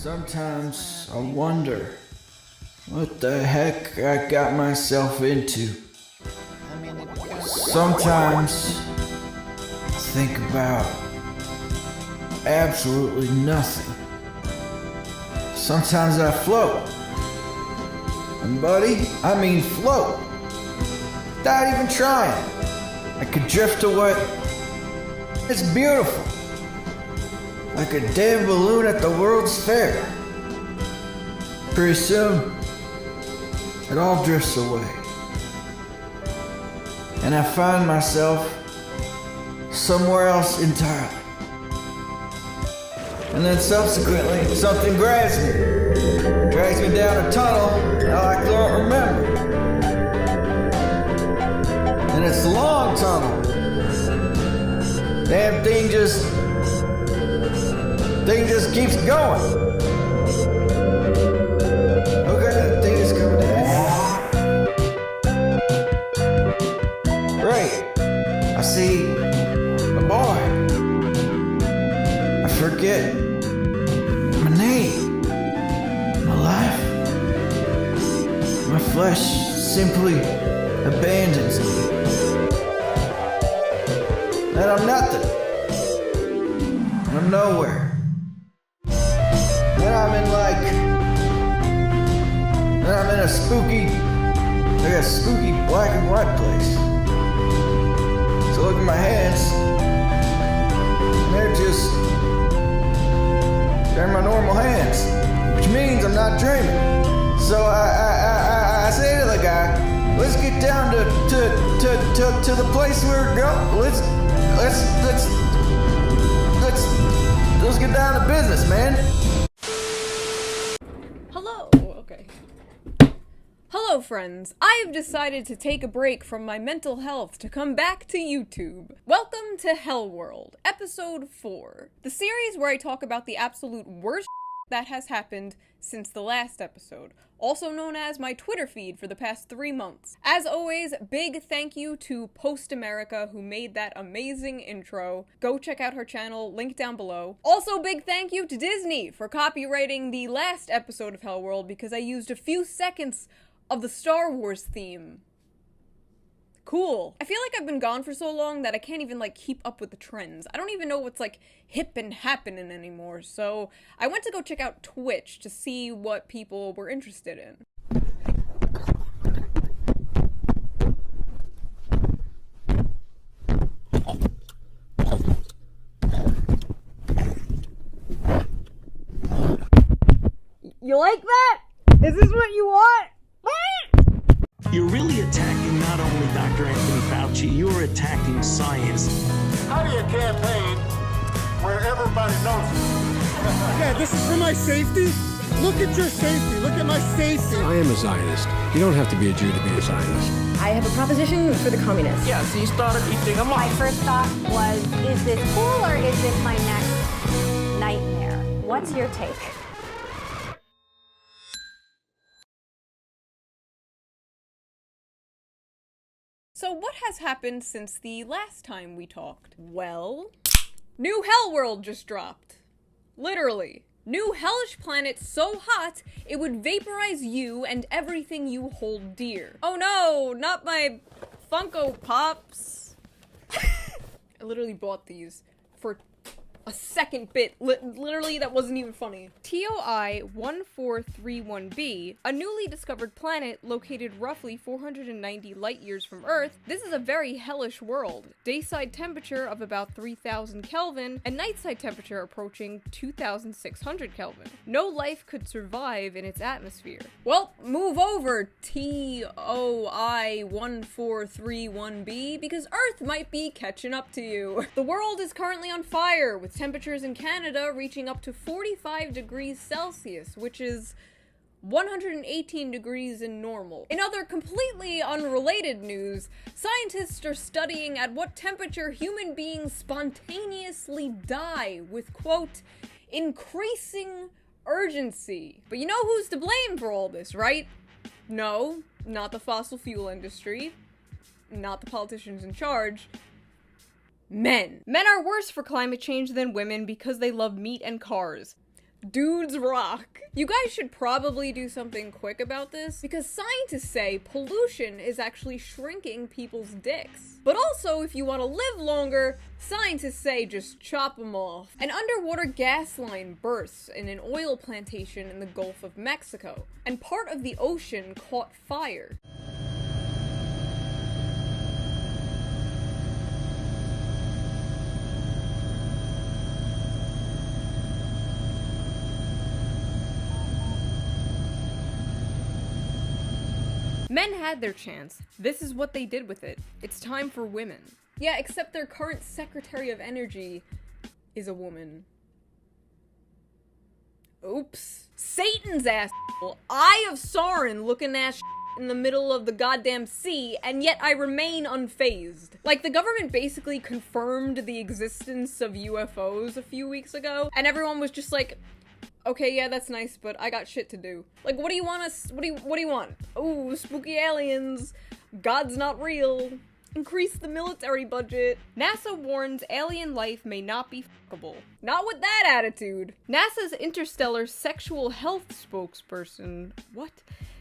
Sometimes I wonder what the heck I got myself into. Sometimes I think about absolutely nothing. Sometimes I float. And buddy, I mean float. Without even trying. I could drift away. It's beautiful. Like a dead balloon at the World's Fair. Pretty soon, it all drifts away. And I find myself somewhere else entirely. And then subsequently, something grabs me. Drags me down a tunnel that I can't remember. And it's a long tunnel. Damn thing just keeps going. Okay, that thing is coming down. Great. I see a boy. I forget my name, my life. My flesh simply abandons me. And I'm nothing. I'm nowhere. And I'm in a spooky black and white place. So look at my hands. And they're my normal hands. Which means I'm not dreaming. So I say to the guy, let's get down to the place where we're going. Let's get down to business, man. Hello friends, I have decided to take a break from my mental health to come back to YouTube. Welcome to ℚ𝔢𝔩𝔯 episode 4, the series where I talk about the absolute worst that has happened since the last episode, also known as my Twitter feed for the past 3 months. As always, big thank you to Post America who made that amazing intro. Go check out her channel, link down below. Also big thank you to Disney for copyrighting the last episode of ℚ𝔢𝔯 because I used a few seconds of the Star Wars theme. Cool. I feel like I've been gone for so long that I can't even keep up with the trends. I don't even know what's hip and happening anymore, so I went to go check out Twitch to see what people were interested in. You like that? Is this what you want? You're really attacking not only Dr. Anthony Fauci, you're attacking science. How do you campaign where everybody knows you? Yeah, this is for my safety. Look at your safety. Look at my safety. I am a Zionist. You don't have to be a Jew to be a Zionist. I have a proposition for the communists. Yeah, so you started eating them My up. first thought was, is this cool or is this my next nightmare? What's your take? So what has happened since the last time we talked? Well, new ℚ𝔢𝔢 just dropped. Literally. New hellish planet so hot, it would vaporize you and everything you hold dear. Oh no, not my Funko Pops. I literally bought these for a second bit. Literally, that wasn't even funny. TOI 1431b, a newly discovered planet located roughly 490 light years from Earth. This is a very hellish world. Dayside temperature of about 3000 Kelvin, and nightside temperature approaching 2600 Kelvin. No life could survive in its atmosphere. Well, move over, TOI 1431b, because Earth might be catching up to you. The world is currently on fire, with temperatures in Canada reaching up to 45 degrees Celsius, which is 118 degrees in normal. In other completely unrelated news, scientists are studying at what temperature human beings spontaneously die with, quote, increasing urgency. But you know who's to blame for all this, right? No, not the fossil fuel industry, not the politicians in charge. Men. Men are worse for climate change than women because they love meat and cars. Dudes rock. You guys should probably do something quick about this, because scientists say pollution is actually shrinking people's dicks. But also, if you want to live longer, scientists say just chop them off. An underwater gas line bursts in an oil plantation in the Gulf of Mexico, and part of the ocean caught fire. Men had their chance. This is what they did with it. It's time for women. Yeah, except their current Secretary of Energy is a woman. Oops. Satan's asshole. Eye of Sauron looking ass in the middle of the goddamn sea, and yet I remain unfazed. Like, the government basically confirmed the existence of UFOs a few weeks ago, and everyone was just like, okay, yeah, that's nice, but I got shit to do. Like, what do you want us, what do you want? Ooh, spooky aliens. God's not real. Increase the military budget. NASA warns alien life may not be fuckable. Not with that attitude. NASA's interstellar sexual health spokesperson,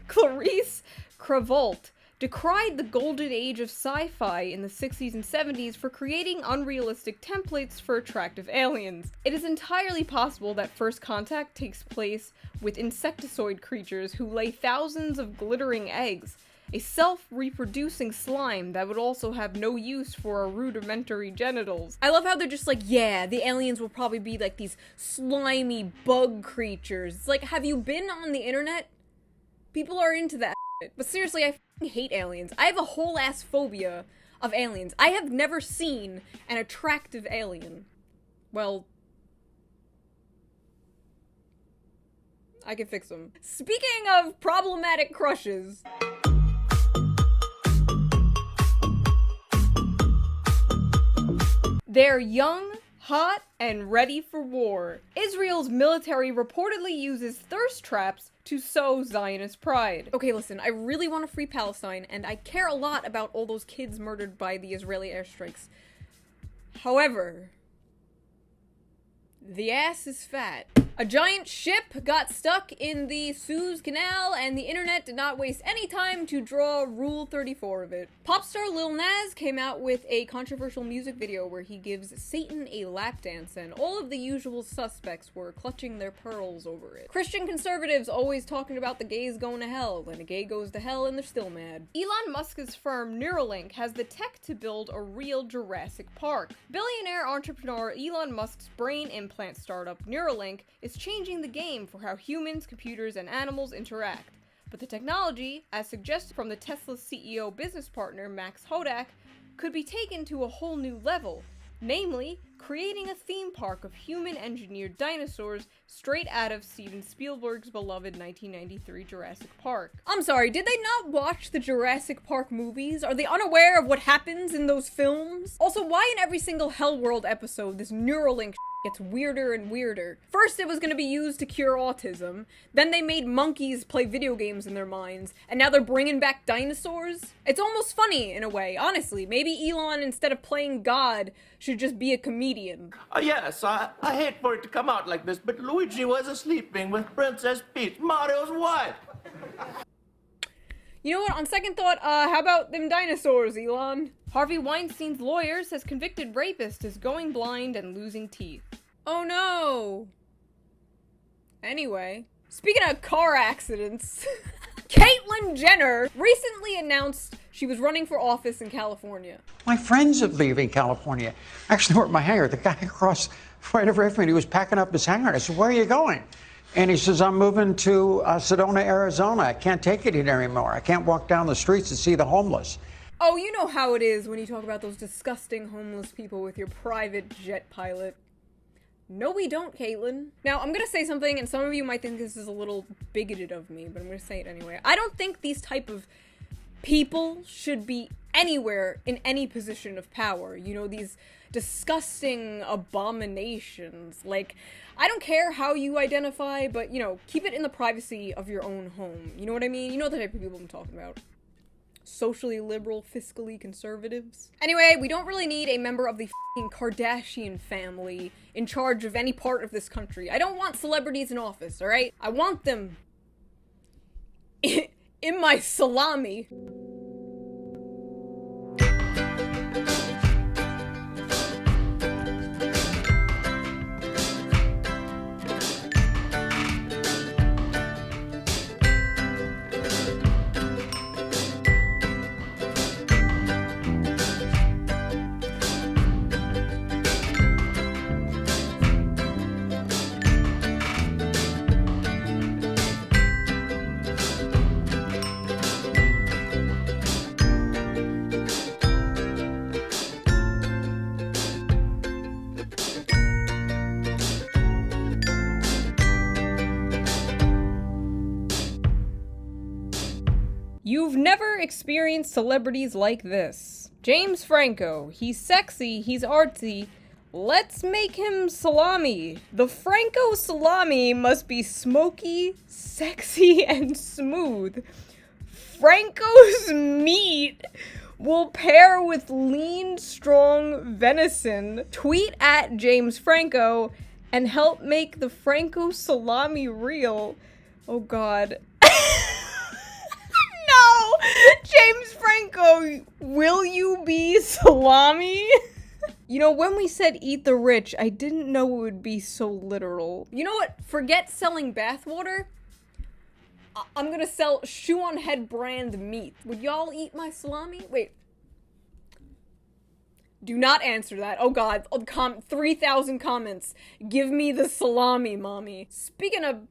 Clarice Cravault, decried the golden age of sci-fi in the 60s and 70s for creating unrealistic templates for attractive aliens. It is entirely possible that first contact takes place with insectoid creatures who lay thousands of glittering eggs, a self-reproducing slime that would also have no use for our rudimentary genitals. I love how they're just like, yeah, the aliens will probably be like these slimy bug creatures. It's like, have you been on the internet? People are into that shit. But seriously, I f***ing hate aliens. I have a whole ass phobia of aliens. I have never seen an attractive alien. Well, I can fix them. Speaking of problematic crushes. They're young, hot, and ready for war. Israel's military reportedly uses thirst traps to sow Zionist pride. Okay, listen, I really want to free Palestine, and I care a lot about all those kids murdered by the Israeli airstrikes. However, the ass is fat. A giant ship got stuck in the Suez Canal, and the internet did not waste any time to draw Rule 34 of it. Pop star Lil Nas came out with a controversial music video where he gives Satan a lap dance, and all of the usual suspects were clutching their pearls over it. Christian conservatives always talking about the gays going to hell, and a gay goes to hell and they're still mad. Elon Musk's firm Neuralink has the tech to build a real Jurassic Park. Billionaire entrepreneur Elon Musk's brain implant startup Neuralink is changing the game for how humans, computers, and animals interact. But the technology, as suggested from the Tesla CEO business partner Max Hodak, could be taken to a whole new level, namely, creating a theme park of human-engineered dinosaurs straight out of Steven Spielberg's beloved 1993 Jurassic Park. I'm sorry, did they not watch the Jurassic Park movies? Are they unaware of what happens in those films? Also, why in every single Hell World episode this Neuralink gets weirder and weirder? First it was gonna be used to cure autism, then they made monkeys play video games in their minds, and now they're bringing back dinosaurs? It's almost funny in a way, honestly. Maybe Elon, instead of playing God, should just be a comedian. Yes, I hate for it to come out like this, but Luigi was sleeping with Princess Peach, Mario's wife. You know what, on second thought, how about them dinosaurs, Elon? Harvey Weinstein's lawyer says convicted rapist is going blind and losing teeth. Oh no! Anyway, speaking of car accidents, Caitlyn Jenner recently announced she was running for office in California. My friends are leaving California. Actually, were at my hangar. The guy across right over from me, he was packing up his hangar. I said, "Where are you going?" And he says, "I'm moving to Sedona, Arizona. I can't take it here anymore. I can't walk down the streets and see the homeless." Oh, you know how it is when you talk about those disgusting homeless people with your private jet pilot. No, we don't, Caitlyn. Now, I'm gonna say something, and some of you might think this is a little bigoted of me, but I'm gonna say it anyway. I don't think these type of people should be anywhere in any position of power. You know, these disgusting abominations. Like, I don't care how you identify, but, you know, keep it in the privacy of your own home. You know what I mean? You know the type of people I'm talking about. socially liberal, fiscally conservatives. Anyway, we don't really need a member of the f***ing Kardashian family in charge of any part of this country. I don't want celebrities in office, alright? I want them in my salami. You've never experienced celebrities like this. James Franco, he's sexy, he's artsy, let's make him salami. The Franco salami must be smoky, sexy, and smooth. Franco's meat will pair with lean, strong venison. Tweet at James Franco and help make the Franco salami real. Oh god. No! James Franco, will you be salami? You know, when we said eat the rich, I didn't know it would be so literal. You know what? Forget selling bathwater. I'm gonna sell shoe-on-head brand meat. Would y'all eat my salami? Wait. Do not answer that. Oh god. 3,000 comments. Give me the salami, mommy. Speaking of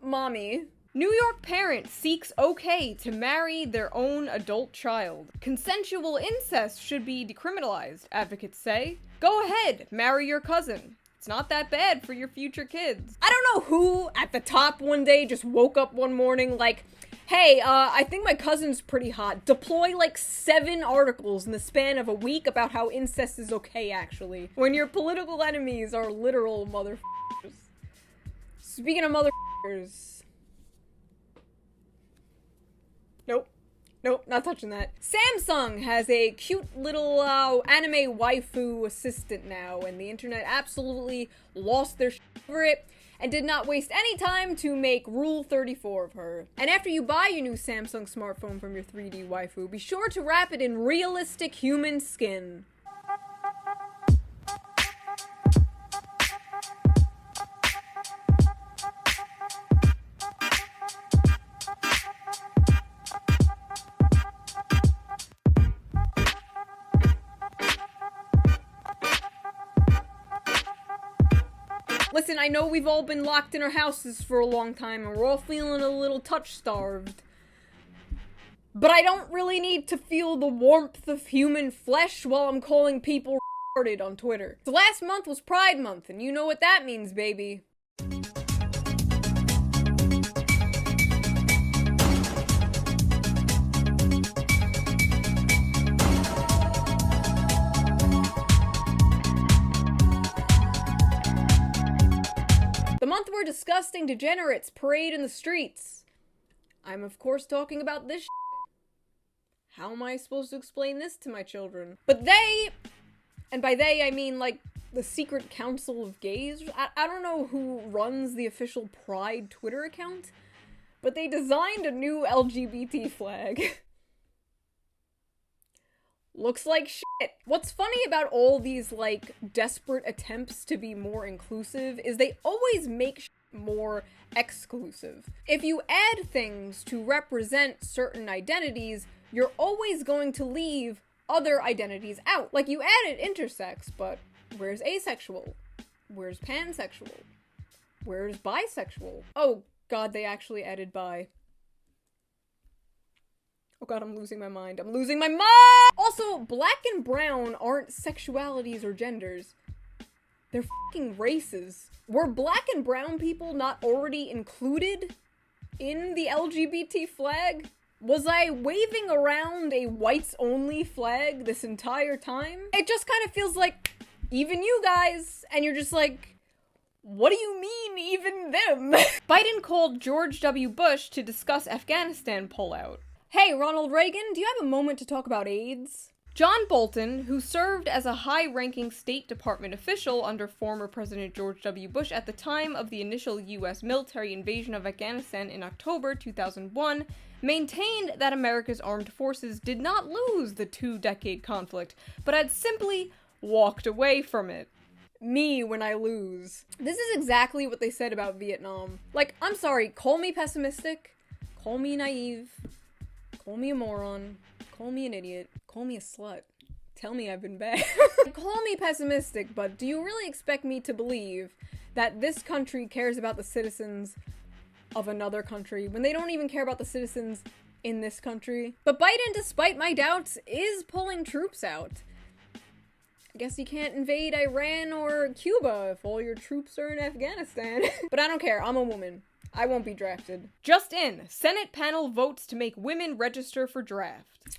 mommy, New York parent seeks okay to marry their own adult child. Consensual incest should be decriminalized, advocates say. Go ahead, marry your cousin. It's not that bad for your future kids. I don't know who at the top one day just woke up one morning like, hey, I think my cousin's pretty hot. Deploy like 7 articles in the span of a week about how incest is okay, actually. When your political enemies are literal motherfuckers. Speaking of motherfuckers. Nope, not touching that. Samsung has a cute little anime waifu assistant now, and the internet absolutely lost their shit over it and did not waste any time to make Rule 34 of her. And after you buy your new Samsung smartphone from your 3D waifu, be sure to wrap it in realistic human skin. Listen, I know we've all been locked in our houses for a long time and we're all feeling a little touch-starved. But I don't really need to feel the warmth of human flesh while I'm calling people retarded on Twitter. So last month was Pride Month, and you know what that means, baby. The month where disgusting degenerates parade in the streets. I'm of course talking about this shit. How am I supposed to explain this to my children? But they, and by they I mean like the secret council of gays. I don't know who runs the official Pride Twitter account, but they designed a new LGBT flag. Looks like shit. What's funny about all these, like, desperate attempts to be more inclusive is they always make shit more exclusive. If you add things to represent certain identities, you're always going to leave other identities out. Like, you added intersex, but where's asexual? Where's pansexual? Where's bisexual? Oh god, they actually added bi. Oh god, I'm losing my mind. I'm losing my mind! Also, black and brown aren't sexualities or genders. They're fucking races. Were black and brown people not already included in the LGBT flag? Was I waving around a whites-only flag this entire time? It just kind of feels like, even you guys, and you're just like, what do you mean, even them? Biden called George W. Bush to discuss Afghanistan pullout. Hey, Ronald Reagan, do you have a moment to talk about AIDS? John Bolton, who served as a high-ranking State Department official under former President George W. Bush at the time of the initial U.S. military invasion of Afghanistan in October 2001, maintained that America's armed forces did not lose the two-decade conflict, but had simply walked away from it. Me when I lose. This is exactly what they said about Vietnam. Like, I'm sorry, call me pessimistic, call me naive, call me a moron, call me an idiot, call me a slut, tell me I've been bad. Call me pessimistic, but do you really expect me to believe that this country cares about the citizens of another country when they don't even care about the citizens in this country? But Biden, despite my doubts, is pulling troops out. I guess you can't invade Iran or Cuba if all your troops are in Afghanistan. But I don't care, I'm a woman. I won't be drafted. Just in, Senate panel votes to make women register for draft.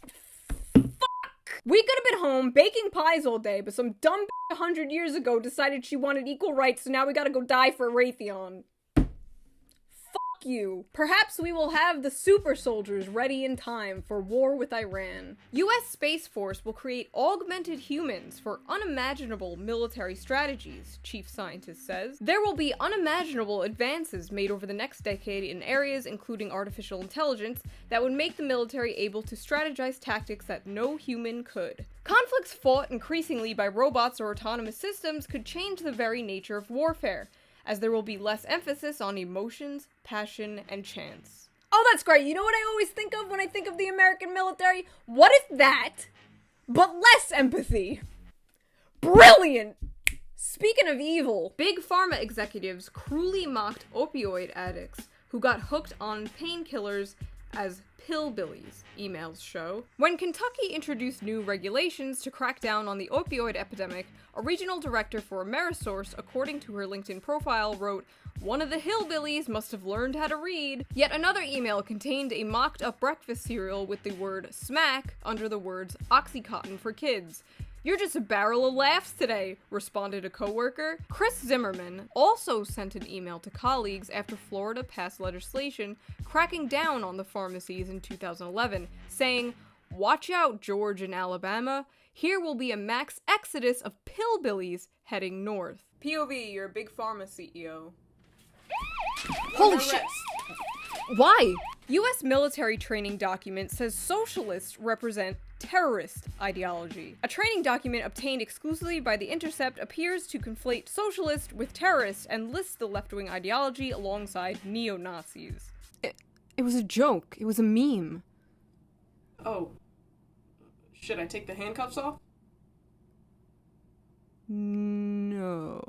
We could have been home baking pies all day, but some dumb 100 years ago decided she wanted equal rights, so now we gotta go die for Raytheon. Fuck you. Perhaps we will have the super soldiers ready in time for war with Iran. US Space Force will create augmented humans for unimaginable military strategies, chief scientist says. There will be unimaginable advances made over the next decade in areas including artificial intelligence that would make the military able to strategize tactics that no human could. Conflicts fought increasingly by robots or autonomous systems could change the very nature of warfare, as there will be less emphasis on emotions, passion, and chance. Oh, that's great. You know what I always think of when I think of the American military? What if that, but less empathy? Brilliant! Speaking of evil, big pharma executives cruelly mocked opioid addicts who got hooked on painkillers as pillbillies, emails show. When Kentucky introduced new regulations to crack down on the opioid epidemic, a regional director for Amerisource, according to her LinkedIn profile, wrote, "One of the hillbillies must have learned how to read." Yet another email contained a mocked-up breakfast cereal with the word smack under the words Oxycontin for kids. "You're just a barrel of laughs today," responded a coworker. Chris Zimmerman also sent an email to colleagues after Florida passed legislation cracking down on the pharmacies in 2011, saying, "Watch out, Georgia and Alabama. Here will be a max exodus of pillbillies heading north." POV, you're a big pharma CEO. Holy shit! Why? US military training document says socialists represent terrorist ideology. A training document obtained exclusively by The Intercept appears to conflate socialist with terrorist and lists the left-wing ideology alongside neo-Nazis. It was a joke. It was a meme. Oh. Should I take the handcuffs off? No.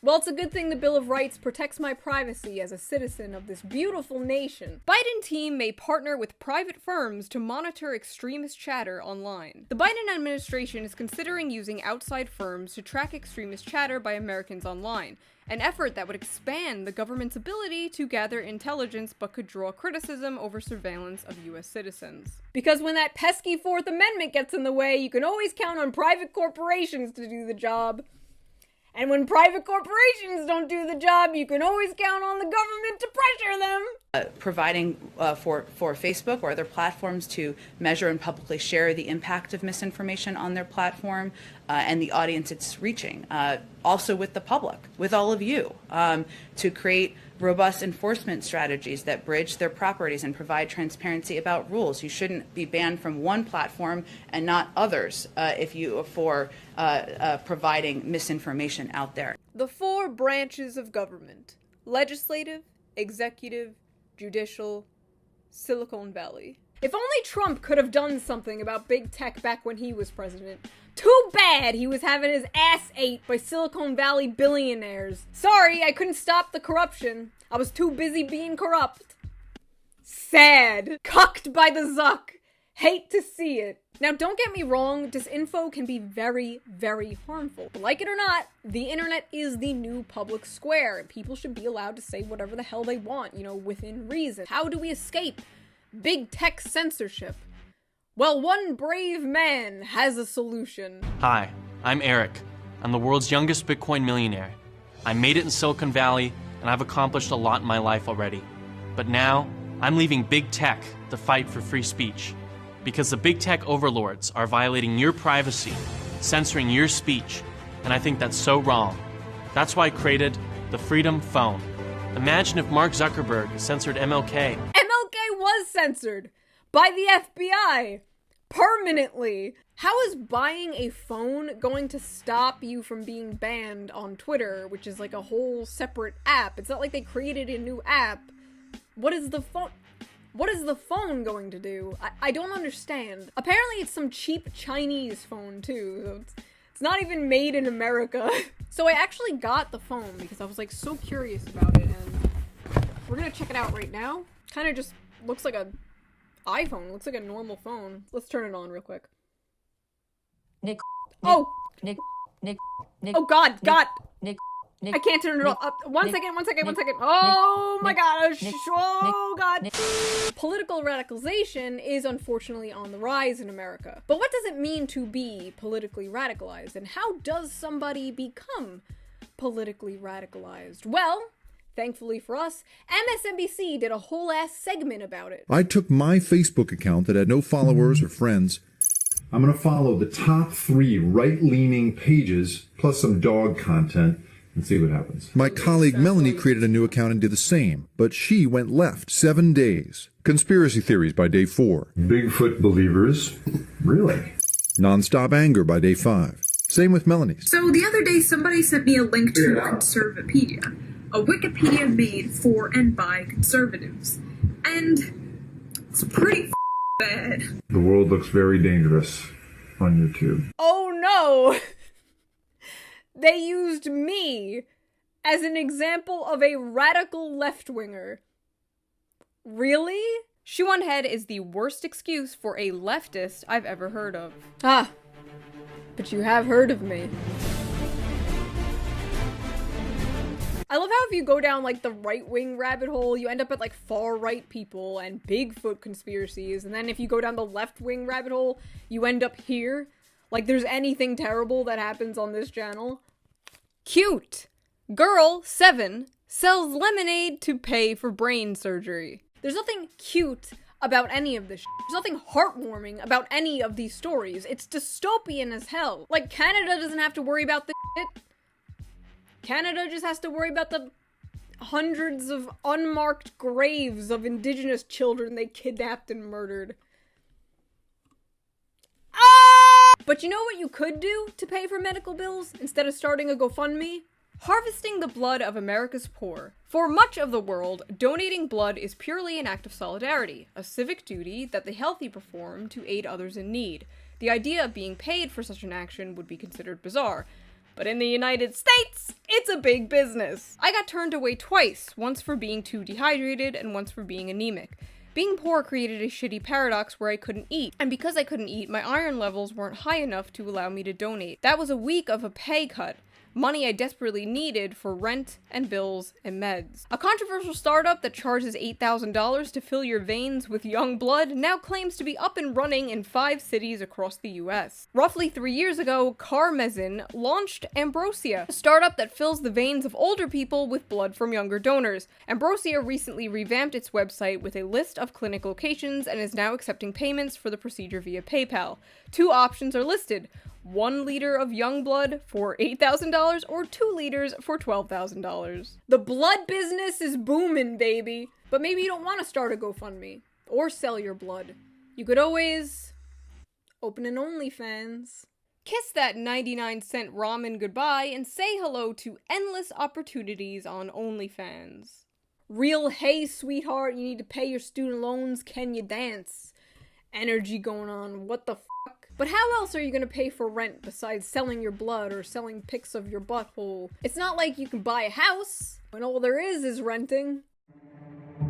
Well, it's a good thing the Bill of Rights protects my privacy as a citizen of this beautiful nation. Biden team may partner with private firms to monitor extremist chatter online. The Biden administration is considering using outside firms to track extremist chatter by Americans online, an effort that would expand the government's ability to gather intelligence but could draw criticism over surveillance of US citizens. Because when that pesky Fourth Amendment gets in the way, you can always count on private corporations to do the job. And when private corporations don't do the job, you can always count on the government to pressure them. Providing for Facebook or other platforms to measure and publicly share the impact of misinformation on their platform and the audience it's reaching. Also with the public, with all of you, to create robust enforcement strategies that bridge their properties and provide transparency about rules. You shouldn't be banned from one platform and not others for providing misinformation out there. The four branches of government: legislative, executive, judicial, Silicon Valley. If only Trump could have done something about big tech back when he was president. Too bad he was having his ass ate by Silicon Valley billionaires. Sorry, I couldn't stop the corruption. I was too busy being corrupt. Sad. Cucked by the Zuck. Hate to see it. Now, don't get me wrong, disinfo can be very, very harmful. But like it or not, the internet is the new public square, and people should be allowed to say whatever the hell they want, within reason. How do we escape big tech censorship? Well, one brave man has a solution. Hi, I'm Eric. I'm the world's youngest Bitcoin millionaire. I made it in Silicon Valley, and I've accomplished a lot in my life already. But now, I'm leaving big tech to fight for free speech. Because the big tech overlords are violating your privacy, censoring your speech, and I think that's so wrong. That's why I created the Freedom Phone. Imagine if Mark Zuckerberg censored MLK. MLK was censored by the FBI permanently. How is buying a phone going to stop you from being banned on Twitter, which is like a whole separate app? It's not like they created a new app. What is the phone going to do? I don't understand. Apparently it's some cheap Chinese phone too, so it's not even made in America. So I actually got the phone because I was like so curious about it, and we're gonna check it out right now. Kind of just looks like a iPhone, looks like a normal phone. Let's turn it on real quick. Nick. Oh! Nick. Oh god, God! Nick. I can't turn it off. One second. Oh my gosh. Oh god. Political radicalization is unfortunately on the rise in America. But what does it mean to be politically radicalized? And how does somebody become politically radicalized? Well, thankfully for us, MSNBC did a whole ass segment about it. I took my Facebook account that had no followers or friends. I'm going to follow the top 3 right-leaning pages plus some dog content and see what happens. My colleague Melanie created a new account and did the same, but she went left 7 days. Conspiracy theories by day 4. Bigfoot believers. Really? Nonstop anger by day 5. Same with Melanie's. So the other day somebody sent me a link to Conservapedia, a Wikipedia made for and by conservatives. And it's pretty bad. The world looks very dangerous on YouTube. Oh no! They used me as an example of a radical left-winger. Really? ℚ𝔢𝔩 is the worst excuse for a leftist I've ever heard of. Ah, but you have heard of me. I love how if you go down like the right-wing rabbit hole, you end up at like far-right people and Bigfoot conspiracies, and then if you go down the left-wing rabbit hole, you end up here. Like there's anything terrible that happens on this channel. Cute! Girl, 7, sells lemonade to pay for brain surgery. There's nothing cute about any of this shit. There's nothing heartwarming about any of these stories. It's dystopian as hell. Like, Canada doesn't have to worry about this shit. Canada just has to worry about the hundreds of unmarked graves of indigenous children they kidnapped and murdered. Ah! But you know what you could do to pay for medical bills instead of starting a GoFundMe? Harvesting the blood of America's poor. For much of the world, donating blood is purely an act of solidarity, a civic duty that the healthy perform to aid others in need. The idea of being paid for such an action would be considered bizarre. But in the United States, it's a big business. I got turned away twice, once for being too dehydrated and once for being anemic. Being poor created a shitty paradox where I couldn't eat, and because I couldn't eat, my iron levels weren't high enough to allow me to donate. That was a week of a pay cut. Money I desperately needed for rent and bills and meds. A controversial startup that charges $8,000 to fill your veins with young blood now claims to be up and running in 5 cities across the US. Roughly 3 years ago, ℚ𝔢𝔩 launched Ambrosia, a startup that fills the veins of older people with blood from younger donors. Ambrosia recently revamped its website with a list of clinic locations and is now accepting payments for the procedure via PayPal. 2 options are listed: 1 liter of young blood for $8,000 or 2 liters for $12,000. The blood business is booming, baby. But maybe you don't want to start a GoFundMe or sell your blood. You could always open an OnlyFans. Kiss that 99-cent ramen goodbye and say hello to endless opportunities on OnlyFans. Real hey sweetheart, you need to pay your student loans, can you dance? Energy going on, what the fuck? But how else are you gonna pay for rent besides selling your blood or selling pics of your butthole? It's not like you can buy a house when all there is renting.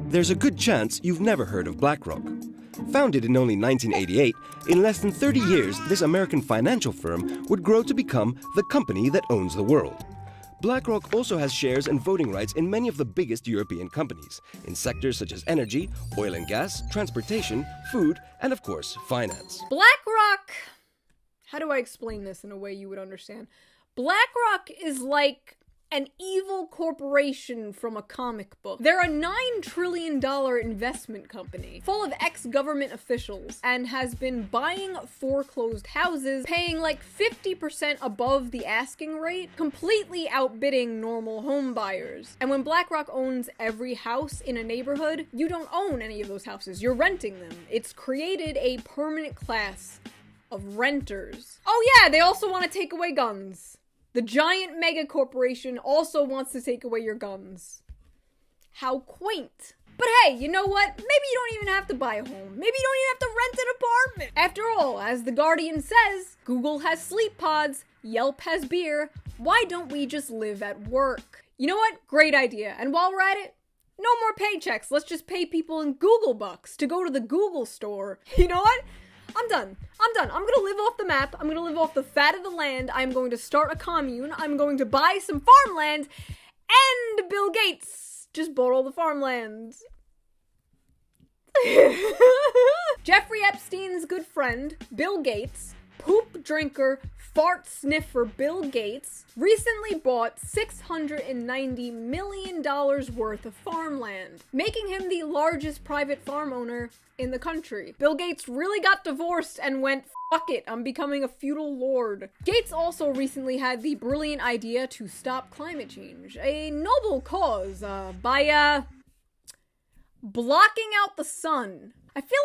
There's a good chance you've never heard of BlackRock. Founded in only 1988, in less than 30 years, this American financial firm would grow to become the company that owns the world. BlackRock also has shares and voting rights in many of the biggest European companies, in sectors such as energy, oil and gas, transportation, food, and of course, finance. BlackRock! How do I explain this in a way you would understand? BlackRock is like an evil corporation from a comic book. They're a $9 trillion investment company full of ex-government officials and has been buying foreclosed houses, paying like 50% above the asking rate, completely outbidding normal home buyers. And when BlackRock owns every house in a neighborhood, you don't own any of those houses, you're renting them. It's created a permanent class of renters. Oh yeah, they also want to take away guns. The giant mega corporation also wants to take away your guns. How quaint. But hey, you know what? Maybe you don't even have to buy a home. Maybe you don't even have to rent an apartment. After all, as The Guardian says, Google has sleep pods, Yelp has beer. Why don't we just live at work? You know what? Great idea. And while we're at it, no more paychecks. Let's just pay people in Google bucks to go to the Google store. You know what? I'm done. I'm gonna live off the map. I'm gonna live off the fat of the land. I'm going to start a commune. I'm going to buy some farmland. And Bill Gates just bought all the farmland. Jeffrey Epstein's good friend, Bill Gates, poop drinker, fart sniffer Bill Gates, recently bought $690 million worth of farmland, making him the largest private farm owner in the country. Bill Gates really got divorced and went, fuck it, I'm becoming a feudal lord. Gates also recently had the brilliant idea to stop climate change, a noble cause, by blocking out the sun. I feel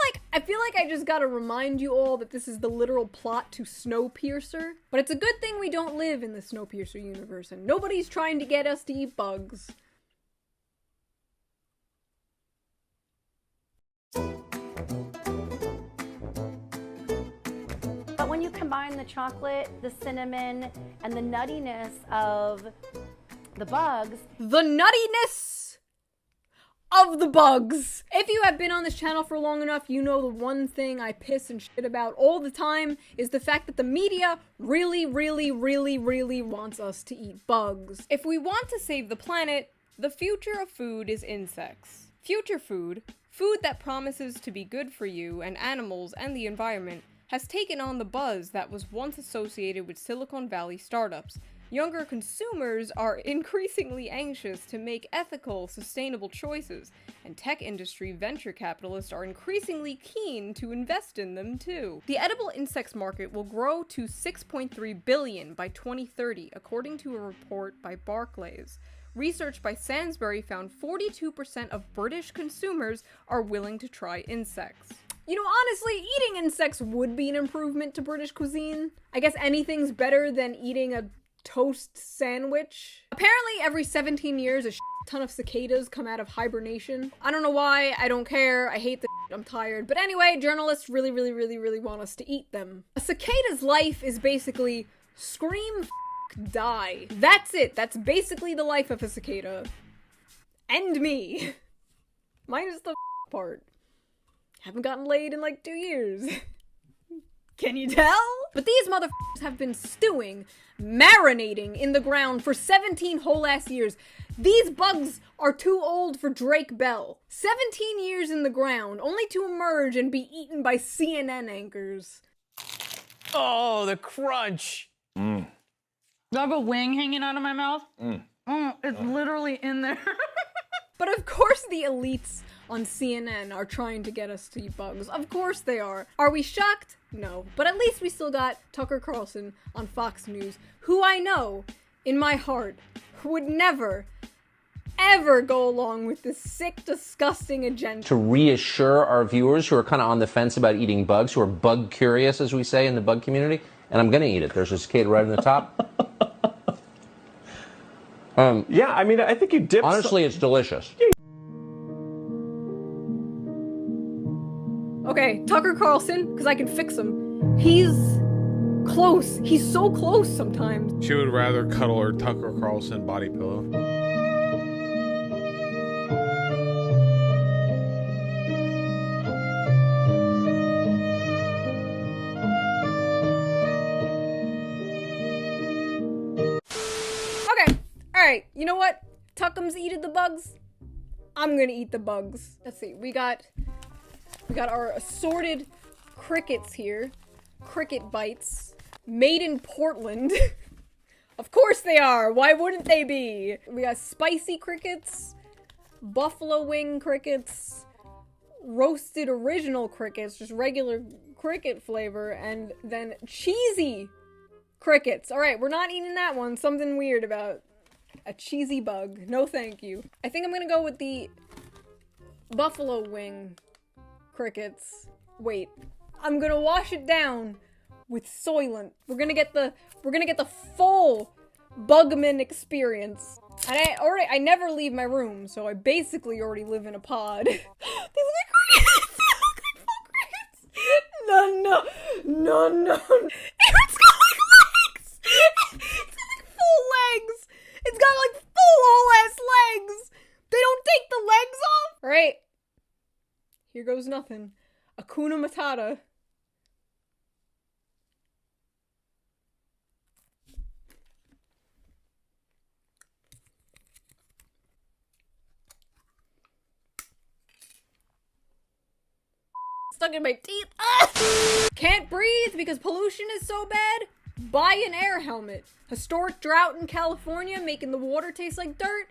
like I just gotta remind you all that this is the literal plot to Snowpiercer, but it's a good thing we don't live in the Snowpiercer universe and nobody's trying to get us to eat bugs. But when you combine the chocolate, the cinnamon, and the nuttiness of the bugs... The nuttiness of the bugs! If you have been on this channel for long enough, you know the one thing I piss and shit about all the time is the fact that the media really wants us to eat bugs. If we want to save the planet, the future of food is insects. Future food, food that promises to be good for you and animals and the environment, has taken on the buzz that was once associated with Silicon Valley startups. Younger consumers are increasingly anxious to make ethical, sustainable choices, and tech industry venture capitalists are increasingly keen to invest in them too. The edible insects market will grow to $6.3 billion by 2030, according to a report by Barclays. Research by Sainsbury found 42% of British consumers are willing to try insects. You know, honestly, eating insects would be an improvement to British cuisine. I guess anything's better than eating a toast sandwich. Apparently every 17 years a ton of cicadas come out of hibernation. I don't know why, I don't care, I hate the I'm tired. But anyway, journalists really want us to eat them. A cicada's life is basically scream, die. That's it, that's basically the life of a cicada. And me. Minus the part. Haven't gotten laid in like 2 years. Can you tell? But these motherfuckers have been stewing, marinating in the ground for 17 whole ass years. These bugs are too old for Drake Bell. 17 years in the ground, only to emerge and be eaten by CNN anchors. Oh, the crunch. Do I have a wing hanging out of my mouth? It's literally in there. But of course the elites on CNN are trying to get us to eat bugs. Of course they are. Are we shocked? No. But at least we still got Tucker Carlson on Fox News, who I know, in my heart, would never, ever go along with this sick, disgusting agenda. To reassure our viewers who are kind of on the fence about eating bugs, who are bug curious, as we say in the bug community, and I'm going to eat it. There's a cicada right on the top. Yeah, I mean, I think you dip. Honestly, it's delicious. Okay, Tucker Carlson, because I can fix him. He's close. He's so close sometimes. She would rather cuddle her Tucker Carlson body pillow. Okay, alright, you know what? Tuckums eated the bugs. I'm gonna eat the bugs. Let's see, we got our assorted crickets here. Cricket bites. Made in Portland. Of course they are! Why wouldn't they be? We got spicy crickets, buffalo wing crickets, roasted original crickets, just regular cricket flavor, and then cheesy crickets. Alright, we're not eating that one. Something weird about a cheesy bug. No thank you. I think I'm gonna go with the buffalo wing crickets. Wait. I'm gonna wash it down with Soylent. We're gonna get the full Bugman experience. And I never leave my room, so I basically already live in a pod. These look like crickets! They look like full crickets! No. It's got like legs! It's got like full legs! It's got like full whole ass legs! They don't take the legs off? Alright. Here goes nothing. Hakuna Matata. Stuck in my teeth. Ah! Can't breathe because pollution is so bad? Buy an air helmet. Historic drought in California making the water taste like dirt?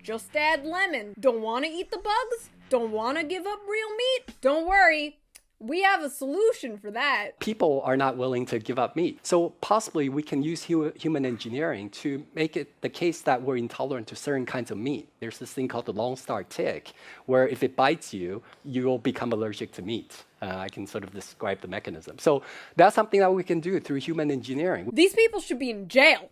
Just add lemon. Don't want to eat the bugs? Don't want to give up real meat? Don't worry. We have a solution for that. People are not willing to give up meat. So possibly we can use human engineering to make it the case that we're intolerant to certain kinds of meat. There's this thing called the Lone Star tick, where if it bites you, you'll become allergic to meat. I can sort of describe the mechanism. So that's something that we can do through human engineering. These people should be in jail.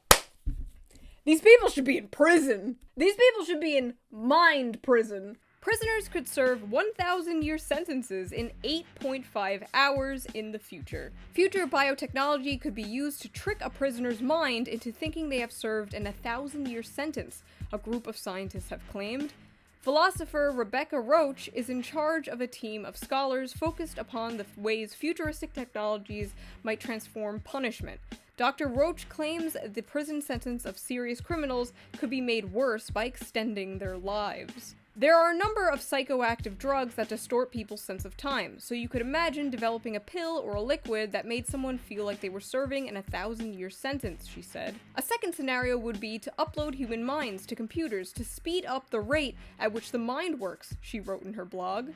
These people should be in prison. These people should be in mind prison. Prisoners could serve 1,000-year sentences in 8.5 hours in the future. Future biotechnology could be used to trick a prisoner's mind into thinking they have served an 1,000-year sentence, a group of scientists have claimed. Philosopher Rebecca Roach is in charge of a team of scholars focused upon the ways futuristic technologies might transform punishment. Dr. Roach claims the prison sentence of serious criminals could be made worse by extending their lives. There are a number of psychoactive drugs that distort people's sense of time, so you could imagine developing a pill or a liquid that made someone feel like they were serving an 1,000-year sentence, she said. A second scenario would be to upload human minds to computers to speed up the rate at which the mind works, she wrote in her blog.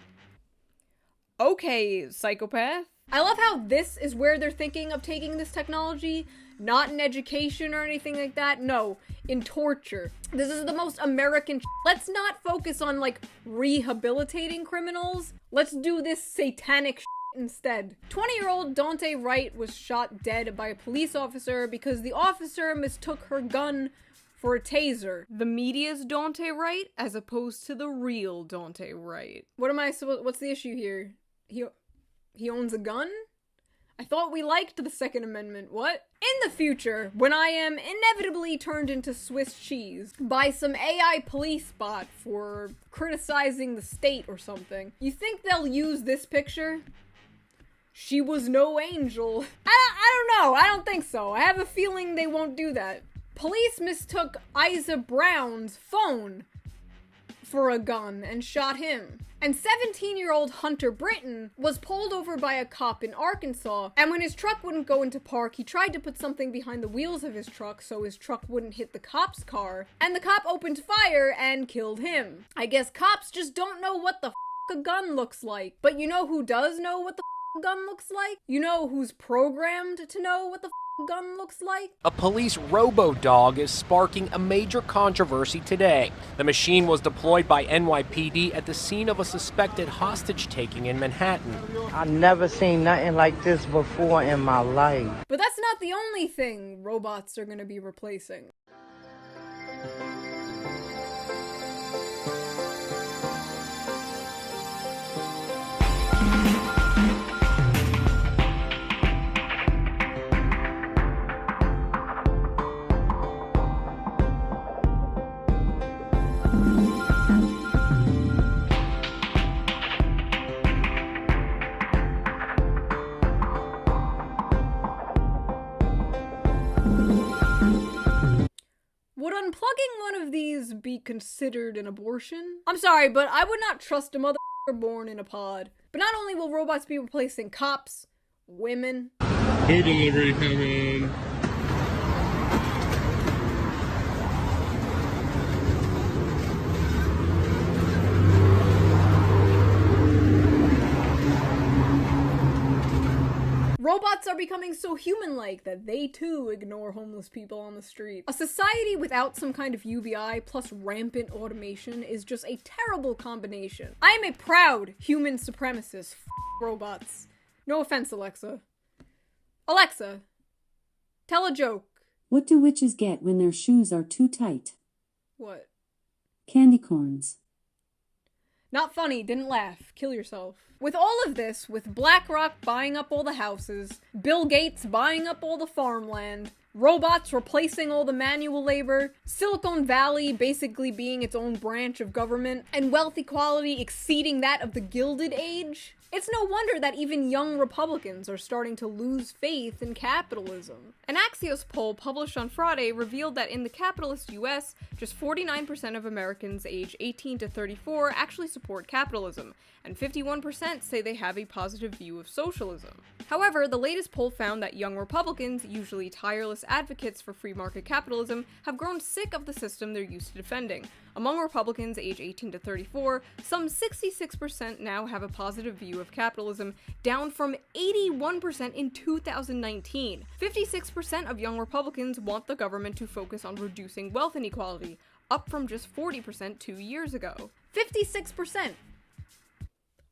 Okay, psychopath. I love how this is where they're thinking of taking this technology, not in education or anything like that, no, in torture. This is the most American Let's not focus on, like, rehabilitating criminals. Let's do this satanic instead. 20-year-old Dante Wright was shot dead by a police officer because the officer mistook her gun for a taser. The media's Dante Wright as opposed to the real Dante Wright. What's the issue here? He owns a gun? I thought we liked the Second Amendment, what? In the future, when I am inevitably turned into Swiss cheese by some AI police bot for criticizing the state or something, you think they'll use this picture? She was no angel. I don't know, I don't think so. I have a feeling they won't do that. Police mistook Isa Brown's phone for a gun and shot him. And 17-year-old Hunter Britton was pulled over by a cop in Arkansas, and when his truck wouldn't go into park, he tried to put something behind the wheels of his truck so his truck wouldn't hit the cop's car, and the cop opened fire and killed him. I guess cops just don't know what the a gun looks like. But you know who does know what the a gun looks like? You know who's programmed to know what the gun looks like? A police robo-dog is sparking a major controversy today. The machine was deployed by NYPD at the scene of a suspected hostage-taking in Manhattan. I've never seen nothing like this before in my life. But that's not the only thing robots are gonna be replacing. Would unplugging one of these be considered an abortion? I'm sorry, but I would not trust a motherfucker born in a pod. But not only will robots be replacing cops, women. Food delivery coming. Robots are becoming so human-like that they too ignore homeless people on the street. A society without some kind of UBI plus rampant automation is just a terrible combination. I am a proud human supremacist. F robots. No offense, Alexa. Alexa, tell a joke. What do witches get when their shoes are too tight? What? Candy corns. Not funny, didn't laugh. Kill yourself. With all of this, with BlackRock buying up all the houses, Bill Gates buying up all the farmland, robots replacing all the manual labor, Silicon Valley basically being its own branch of government, and wealth equality exceeding that of the Gilded Age, it's no wonder that even young Republicans are starting to lose faith in capitalism. An Axios poll published on Friday revealed that in the capitalist US, just 49% of Americans aged 18 to 34 actually support capitalism, and 51% say they have a positive view of socialism. However, the latest poll found that young Republicans, usually tireless advocates for free market capitalism, have grown sick of the system they're used to defending. Among Republicans aged 18 to 34, some 66% now have a positive view of capitalism, down from 81% in 2019. 56% of young Republicans want the government to focus on reducing wealth inequality, up from just 40% 2 years ago. 56%!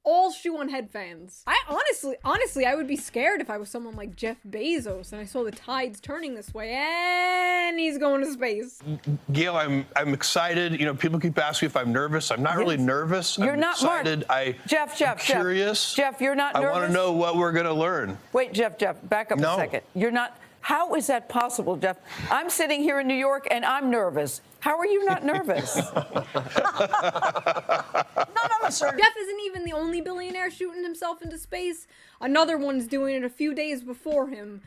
All shoe on head fans. I honestly, I would be scared if I was someone like Jeff Bezos and I saw the tides turning this way and he's going to space. Gail, I'm excited. You know, people keep asking if I'm nervous. I'm not really nervous. You're I'm not, excited. Mark. I'm curious. Jeff, you're not nervous? I want to know what we're going to learn. Wait, Jeff, back up a second. You're not. How is that possible, Jeff? I'm sitting here in New York and I'm nervous. How are you not nervous? No, sir. Jeff isn't even the only billionaire shooting himself into space. Another one's doing it a few days before him.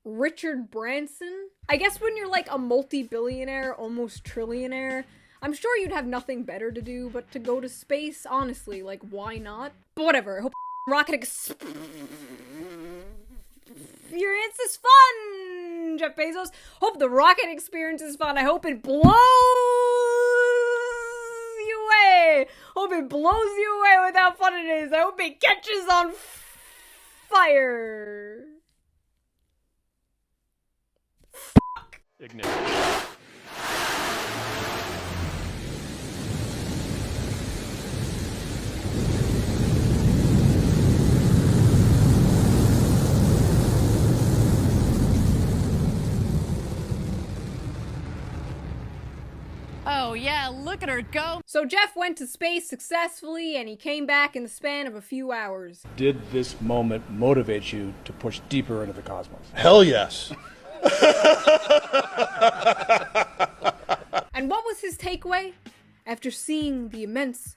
Richard Branson? I guess when you're like a multi-billionaire, almost trillionaire, I'm sure you'd have nothing better to do but to go to space. Honestly, like, why not? But whatever. I hope rocket experience is fun, Jeff Bezos. Hope the rocket experience is fun. I hope it blows you away. Hope it blows you away with how fun it is. I hope it catches on fire. Fuck. Ignition. Oh yeah, look at her go. So Jeff went to space successfully and he came back in the span of a few hours. Did this moment motivate you to push deeper into the cosmos? Hell yes. And what was his takeaway? After seeing the immense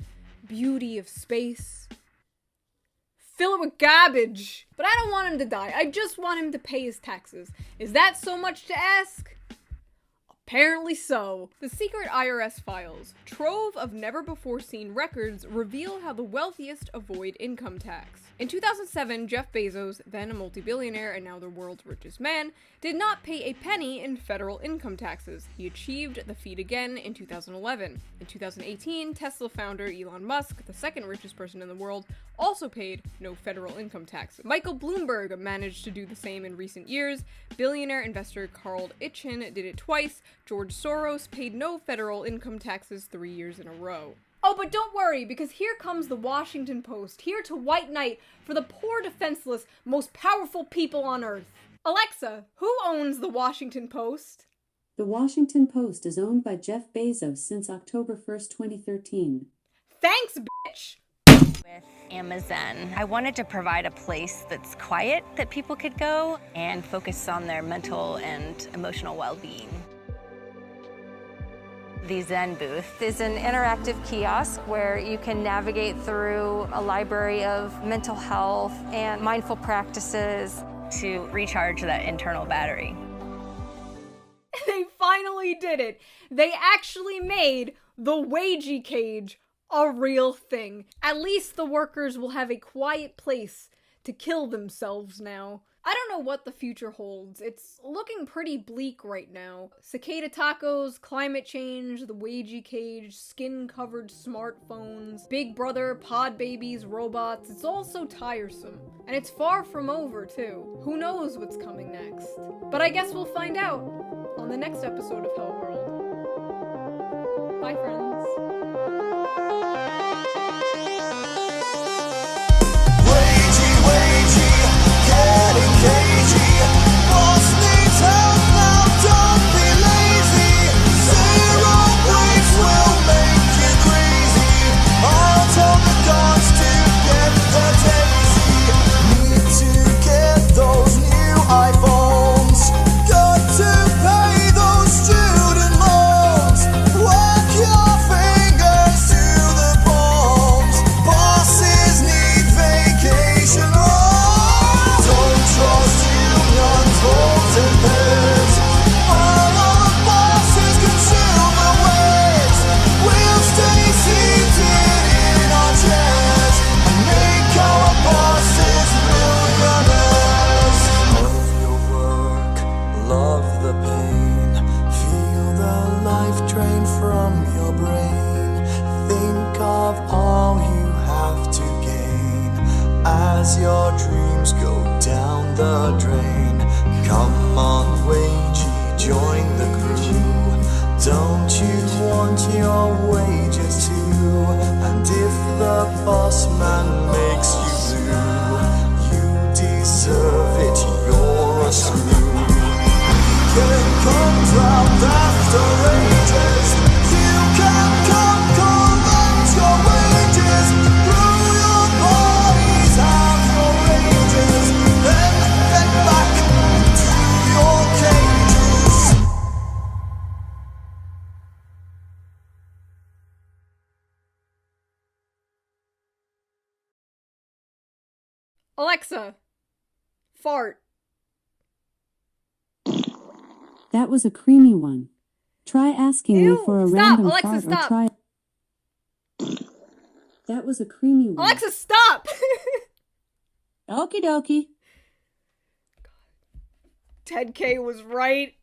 beauty of space, fill it with garbage. But I don't want him to die. I just want him to pay his taxes. Is that so much to ask? Apparently so. The secret IRS files, trove of never-before-seen records, reveal how the wealthiest avoid income tax. In 2007, Jeff Bezos, then a multi-billionaire and now the world's richest man, did not pay a penny in federal income taxes. He achieved the feat again in 2011. In 2018, Tesla founder Elon Musk, the second richest person in the world, also paid no federal income taxes. Michael Bloomberg managed to do the same in recent years. Billionaire investor Carl Icahn did it twice. George Soros paid no federal income taxes 3 years in a row. Oh, but don't worry, because here comes the Washington Post, here to white knight for the poor, defenseless, most powerful people on Earth. Alexa, who owns the Washington Post? The Washington Post is owned by Jeff Bezos since October 1st, 2013. Thanks, bitch! With Amazon, I wanted to provide a place that's quiet that people could go and focus on their mental and emotional well-being. The Zen booth is an interactive kiosk where you can navigate through a library of mental health and mindful practices to recharge that internal battery. They finally did it. They actually made the wagey cage a real thing. At least the workers will have a quiet place to kill themselves now. I don't know what the future holds. It's looking pretty bleak right now. Cicada tacos, climate change, the wagey cage, skin-covered smartphones, Big Brother, pod babies, robots. It's all so tiresome. And it's far from over, too. Who knows what's coming next? But I guess we'll find out on the next episode of Hell World. Bye, friends. As your dreams go down the drain, come on, wagey, join the crew. Don't you want your wages too? And if the boss man makes you blue, you deserve it, you're a screw. Can come round after ages. You can come collect your wages. Through your bodies have your rages. Then head back to your cages. Alexa, fart. That was a creamy one. Try asking me for a random Alexa, fart stop. or try. That was a creamy one. Alexa, stop! Okie dokie. Ted K was right.